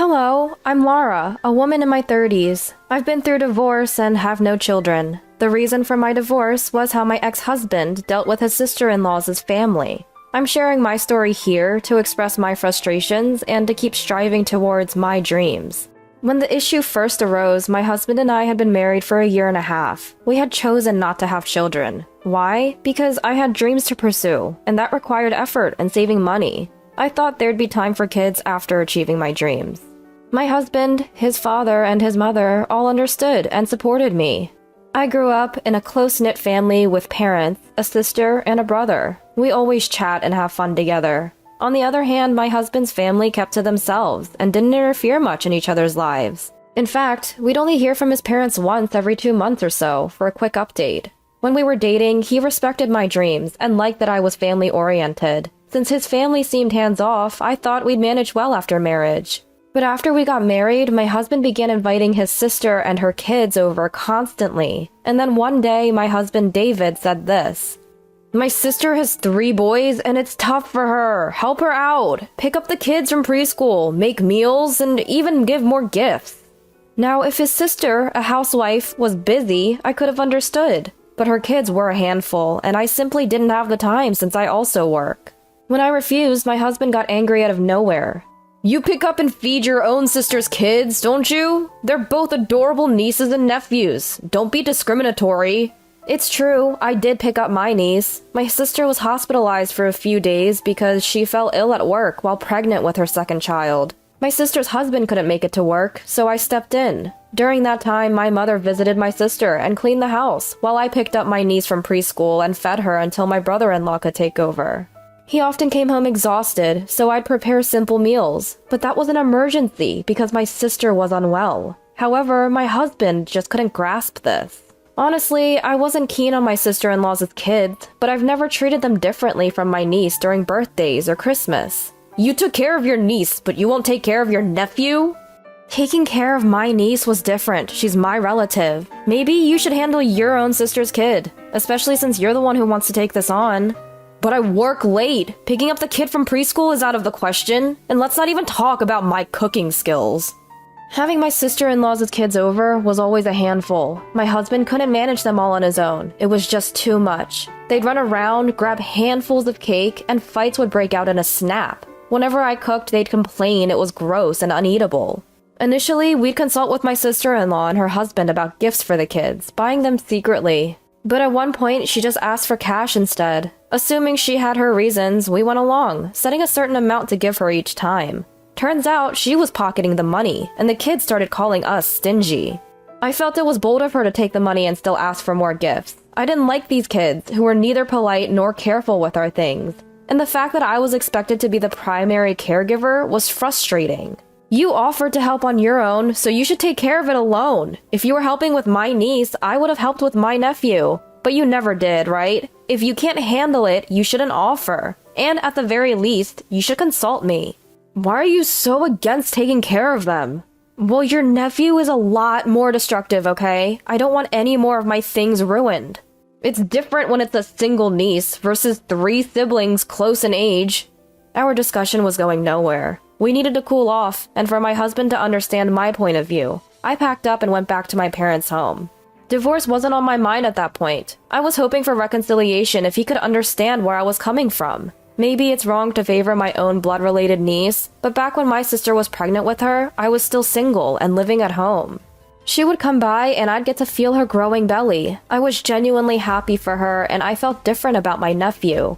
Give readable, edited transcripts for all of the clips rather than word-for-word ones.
Hello, I'm Laura, a woman in my 30s. I've been through divorce and have no children. The reason for my divorce was how my ex-husband dealt with his sister-in-law's family. I'm sharing my story here to express my frustrations and to keep striving towards my dreams. When the issue first arose, my husband and I had been married for a year and a half. We had chosen not to have children. Why? Because I had dreams to pursue, and that required effort and saving money. I thought there'd be time for kids after achieving my dreams. My husband, his father, and his mother all understood and supported me. I grew up in a close-knit family with parents, a sister, and a brother. We always chat and have fun together. On the other hand, my husband's family kept to themselves and didn't interfere much in each other's lives. In fact, we'd only hear from his parents once every 2 months or so for a quick update. When we were dating, he respected my dreams and liked that I was family-oriented. Since his family seemed hands-off, I thought we'd manage well after marriage. But after we got married, my husband began inviting his sister and her kids over constantly. And then one day, my husband David said this: "My sister has 3 boys and it's tough for her. Help her out. Pick up the kids from preschool, make meals, and even give more gifts." Now, if his sister, a housewife, was busy, I could have understood. But her kids were a handful, and I simply didn't have the time since I also work. When I refused, my husband got angry out of nowhere. "You pick up and feed your own sister's kids, don't you? They're both adorable nieces and nephews. Don't be discriminatory." It's true, I did pick up my niece. My sister was hospitalized for a few days because she fell ill at work while pregnant with her second child. My sister's husband couldn't make it to work, so I stepped in. During that time, my mother visited my sister and cleaned the house, while I picked up my niece from preschool and fed her until my brother-in-law could take over. He often came home exhausted, so I'd prepare simple meals, but that was an emergency because my sister was unwell. However, my husband just couldn't grasp this. Honestly, I wasn't keen on my sister-in-law's kids, but I've never treated them differently from my niece during birthdays or Christmas. "You took care of your niece, but you won't take care of your nephew?" Taking care of my niece was different. She's my relative. Maybe you should handle your own sister's kid, especially since you're the one who wants to take this on. "But I work late. Picking up the kid from preschool is out of the question, and let's not even talk about my cooking skills." Having my sister-in-law's kids over was always a handful. My husband couldn't manage them all on his own. It was just too much. They'd run around, grab handfuls of cake, and fights would break out in a snap. Whenever I cooked, they'd complain it was gross and uneatable. Initially, we'd consult with my sister-in-law and her husband about gifts for the kids, buying them secretly. But at one point, she just asked for cash instead. Assuming she had her reasons, we went along, setting a certain amount to give her each time. Turns out, she was pocketing the money, and the kids started calling us stingy. I felt it was bold of her to take the money and still ask for more gifts. I didn't like these kids, who were neither polite nor careful with our things. And the fact that I was expected to be the primary caregiver was frustrating. "You offered to help on your own, so you should take care of it alone. If you were helping with my niece, I would have helped with my nephew. But you never did, right? If you can't handle it, you shouldn't offer. And at the very least, you should consult me." "Why are you so against taking care of them?" "Well, your nephew is a lot more destructive, okay? I don't want any more of my things ruined." "It's different when it's a single niece versus 3 siblings close in age." Our discussion was going nowhere. We needed to cool off, and for my husband to understand my point of view, I packed up and went back to my parents' home. Divorce wasn't on my mind at that point. I was hoping for reconciliation if he could understand where I was coming from. Maybe it's wrong to favor my own blood-related niece, but back when my sister was pregnant with her, I was still single and living at home. She would come by and I'd get to feel her growing belly. I was genuinely happy for her, and I felt different about my nephew.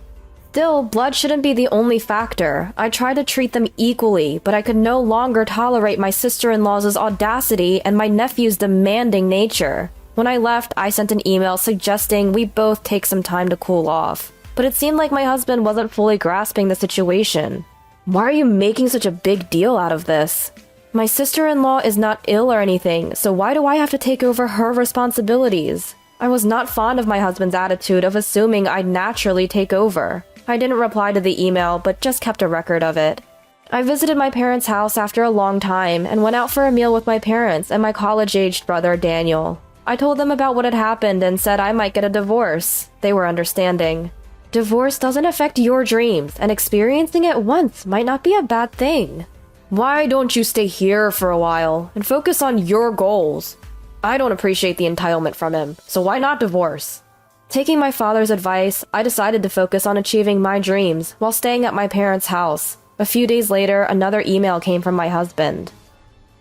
Still, blood shouldn't be the only factor. I tried to treat them equally, but I could no longer tolerate my sister-in-law's audacity and my nephew's demanding nature. When I left, I sent an email suggesting we both take some time to cool off. But it seemed like my husband wasn't fully grasping the situation. "Why are you making such a big deal out of this?" "My sister-in-law is not ill or anything, so why do I have to take over her responsibilities?" I was not fond of my husband's attitude of assuming I'd naturally take over. I didn't reply to the email, but just kept a record of it. I visited my parents' house after a long time and went out for a meal with my parents and my college-aged brother, Daniel. I told them about what had happened and said I might get a divorce. They were understanding. Divorce doesn't affect your dreams, and experiencing it once might not be a bad thing. Why don't you stay here for a while and focus on your goals? I don't appreciate the entitlement from him, so why not divorce? Taking my father's advice, I decided to focus on achieving my dreams while staying at my parents' house. A few days later, another email came from my husband.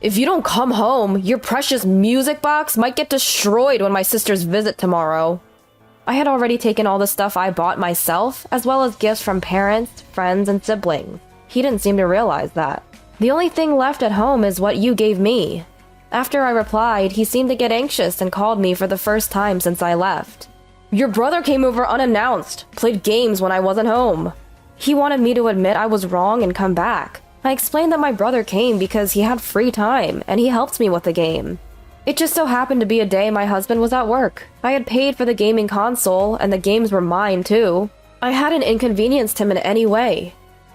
If you don't come home, your precious music box might get destroyed when my sisters visit tomorrow. I had already taken all the stuff I bought myself, as well as gifts from parents, friends, and siblings. He didn't seem to realize that. The only thing left at home is what you gave me. After I replied, he seemed to get anxious and called me for the first time since I left. Your brother came over unannounced, played games when I wasn't home. He wanted me to admit I was wrong and come back. I explained that my brother came because he had free time, and he helped me with the game. It just so happened to be a day my husband was at work. I had paid for the gaming console, and the games were mine too. I hadn't inconvenienced him in any way.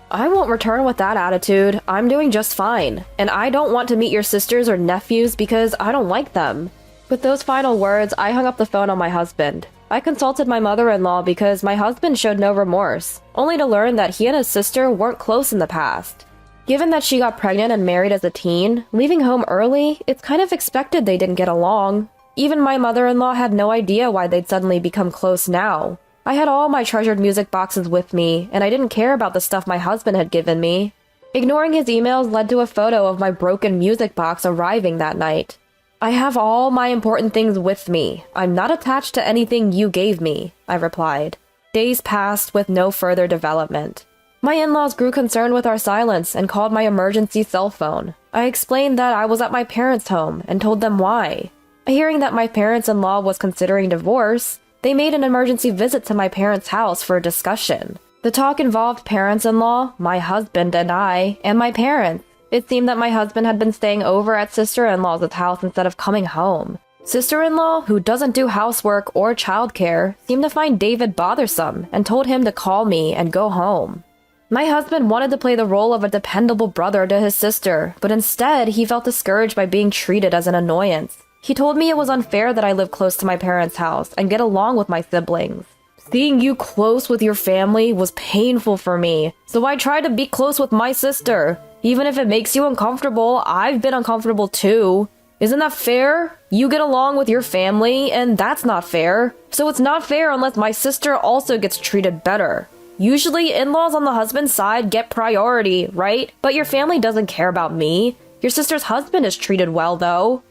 I won't return with that attitude. I'm doing just fine, and I don't want to meet your sisters or nephews because I don't like them. With those final words, I hung up the phone on my husband. I consulted my mother-in-law because my husband showed no remorse, only to learn that he and his sister weren't close in the past. Given that she got pregnant and married as a teen, leaving home early, it's kind of expected they didn't get along. Even my mother-in-law had no idea why they'd suddenly become close now. I had all my treasured music boxes with me, and I didn't care about the stuff my husband had given me. Ignoring his emails led to a photo of my broken music box arriving that night. I have all my important things with me. I'm not attached to anything you gave me, I replied. Days passed with no further development. My in-laws grew concerned with our silence and called my emergency cell phone. I explained that I was at my parents' home and told them why. Hearing that my parents-in-law was considering divorce, they made an emergency visit to my parents' house for a discussion. The talk involved parents-in-law, my husband and I, and my parents. It seemed that my husband had been staying over at sister-in-law's house instead of coming home. Sister-in-law, who doesn't do housework or childcare, seemed to find David bothersome and told him to call me and go home. My husband wanted to play the role of a dependable brother to his sister, but instead he felt discouraged by being treated as an annoyance. He told me it was unfair that I live close to my parents' house and get along with my siblings. Seeing you close with your family was painful for me, so I tried to be close with my sister. Even if it makes you uncomfortable, I've been uncomfortable too. Isn't that fair? You get along with your family, and that's not fair. So it's not fair unless my sister also gets treated better. Usually, in-laws on the husband's side get priority, right? But your family doesn't care about me. Your sister's husband is treated well, though.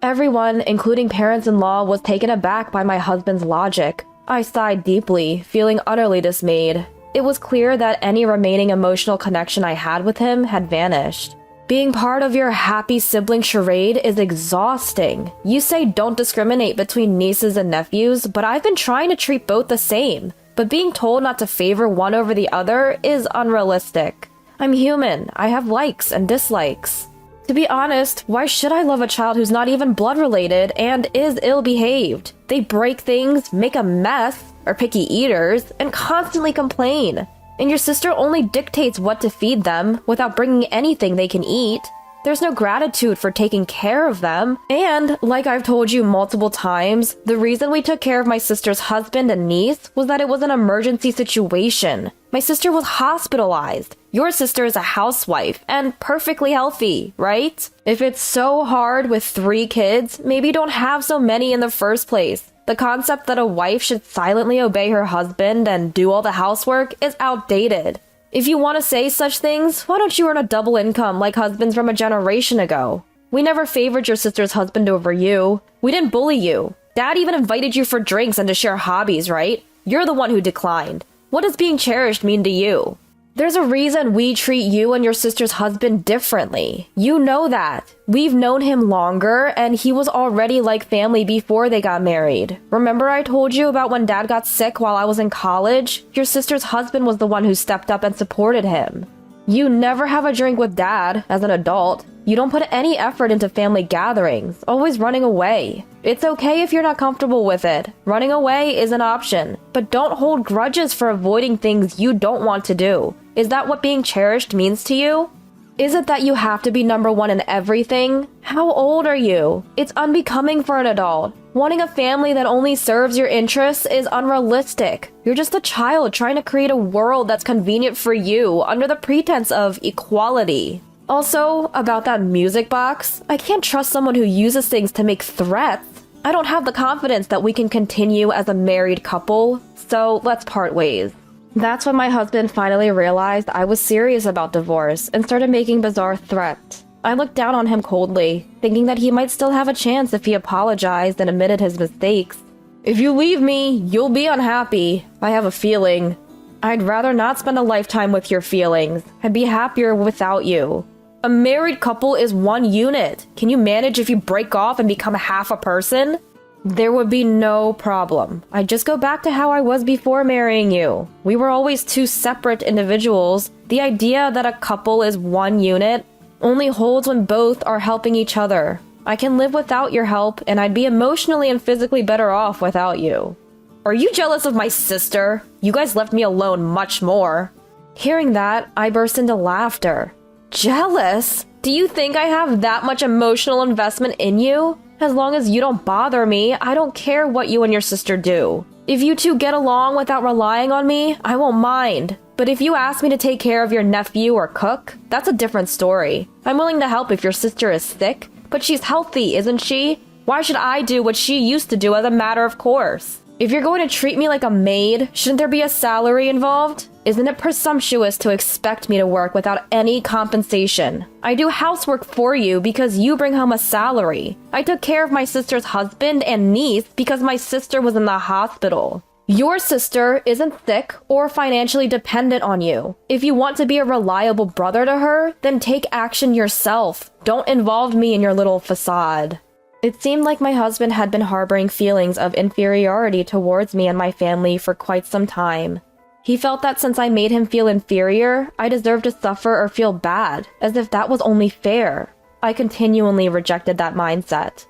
Everyone, including parents-in-law, was taken aback by my husband's logic. I sighed deeply, feeling utterly dismayed. It was clear that any remaining emotional connection I had with him had vanished. Being part of your happy sibling charade is exhausting. You say don't discriminate between nieces and nephews, but I've been trying to treat both the same. But being told not to favor one over the other is unrealistic. I'm human. I have likes and dislikes. To be honest, why should I love a child who's not even blood related and is ill-behaved? They break things, make a mess, are picky eaters, and constantly complain. And your sister only dictates what to feed them without bringing anything they can eat. There's no gratitude for taking care of them. And, like I've told you multiple times, the reason we took care of my sister's husband and niece was that it was an emergency situation. My sister was hospitalized. Your sister is a housewife and perfectly healthy, right? If it's so hard with 3 kids, maybe don't have so many in the first place. The concept that a wife should silently obey her husband and do all the housework is outdated. If you want to say such things, why don't you earn a double income like husbands from a generation ago? We never favored your sister's husband over you. We didn't bully you. Dad even invited you for drinks and to share hobbies, right? You're the one who declined. What does being cherished mean to you? There's a reason we treat you and your sister's husband differently. You know that. We've known him longer, and he was already like family before they got married. Remember I told you about when Dad got sick while I was in college? Your sister's husband was the one who stepped up and supported him. You never have a drink with Dad as an adult. You don't put any effort into family gatherings, always running away. It's okay if you're not comfortable with it. Running away is an option, but don't hold grudges for avoiding things you don't want to do. Is that what being cherished means to you? Is it that you have to be number one in everything? How old are you? It's unbecoming for an adult. Wanting a family that only serves your interests is unrealistic. You're just a child trying to create a world that's convenient for you under the pretense of equality. Also, about that music box, I can't trust someone who uses things to make threats. I don't have the confidence that we can continue as a married couple, so let's part ways. That's when my husband finally realized I was serious about divorce and started making bizarre threats. I looked down on him coldly, thinking that he might still have a chance if he apologized and admitted his mistakes. If you leave me, you'll be unhappy. I have a feeling. I'd rather not spend a lifetime with your feelings. I'd be happier without you. A married couple is one unit. Can you manage if you break off and become half a person? There would be no problem. I'd just go back to how I was before marrying you. We were always two separate individuals. The idea that a couple is one unit only holds when both are helping each other. I can live without your help, and I'd be emotionally and physically better off without you. Are you jealous of my sister? You guys left me alone much more. Hearing that, I burst into laughter. Jealous? Do you think I have that much emotional investment in you? As long as you don't bother me, I don't care what you and your sister do. If you two get along without relying on me, I won't mind. But if you ask me to take care of your nephew or cook, that's a different story. I'm willing to help if your sister is sick, but she's healthy, isn't she? Why should I do what she used to do as a matter of course? If you're going to treat me like a maid, shouldn't there be a salary involved? Isn't it presumptuous to expect me to work without any compensation? I do housework for you because you bring home a salary. I took care of my sister's husband and niece because my sister was in the hospital. Your sister isn't sick or financially dependent on you. If you want to be a reliable brother to her, then take action yourself. Don't involve me in your little facade. It seemed like my husband had been harboring feelings of inferiority towards me and my family for quite some time. He felt that since I made him feel inferior, I deserved to suffer or feel bad, as if that was only fair. I continually rejected that mindset.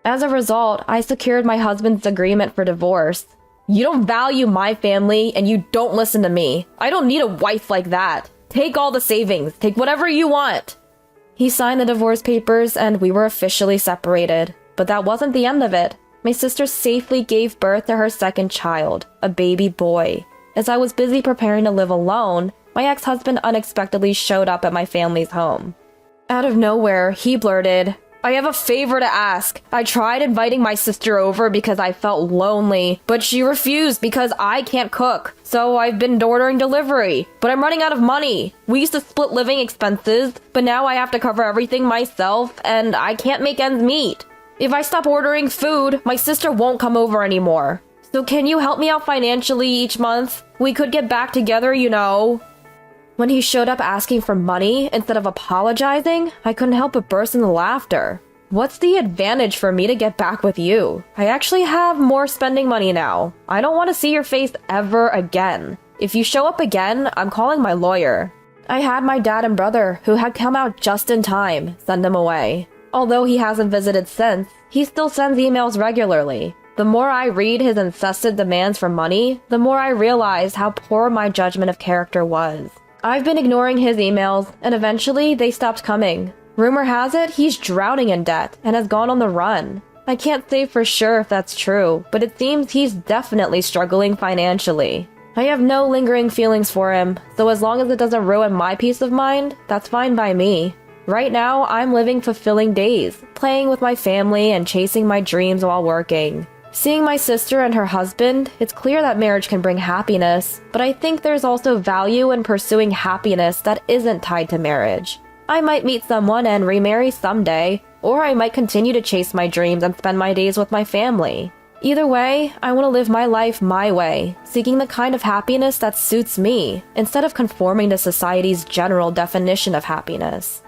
As a result, I secured my husband's agreement for divorce. You don't value my family, and you don't listen to me. I don't need a wife like that. Take all the savings. Take whatever you want. He signed the divorce papers, and we were officially separated. But that wasn't the end of it. My sister safely gave birth to her second child, a baby boy. As I was busy preparing to live alone, my ex-husband unexpectedly showed up at my family's home. Out of nowhere, he blurted, "I have a favor to ask. I tried inviting my sister over because I felt lonely, but she refused because I can't cook. So I've been ordering delivery, but I'm running out of money. We used to split living expenses, but now I have to cover everything myself, and I can't make ends meet. If I stop ordering food, my sister won't come over anymore. So can you help me out financially each month? We could get back together, you know." When he showed up asking for money instead of apologizing, I couldn't help but burst into laughter. What's the advantage for me to get back with you? I actually have more spending money now. I don't want to see your face ever again. If you show up again, I'm calling my lawyer. I had my dad and brother, who had come out just in time, send him away. Although he hasn't visited since, he still sends emails regularly. The more I read his incessant demands for money, the more I realized how poor my judgment of character was. I've been ignoring his emails, and eventually they stopped coming. Rumor has it he's drowning in debt and has gone on the run. I can't say for sure if that's true, but it seems he's definitely struggling financially. I have no lingering feelings for him, so as long as it doesn't ruin my peace of mind, that's fine by me. Right now, I'm living fulfilling days, playing with my family and chasing my dreams while working. Seeing my sister and her husband, it's clear that marriage can bring happiness, but I think there's also value in pursuing happiness that isn't tied to marriage. I might meet someone and remarry someday, or I might continue to chase my dreams and spend my days with my family. Either way, I want to live my life my way, seeking the kind of happiness that suits me, instead of conforming to society's general definition of happiness.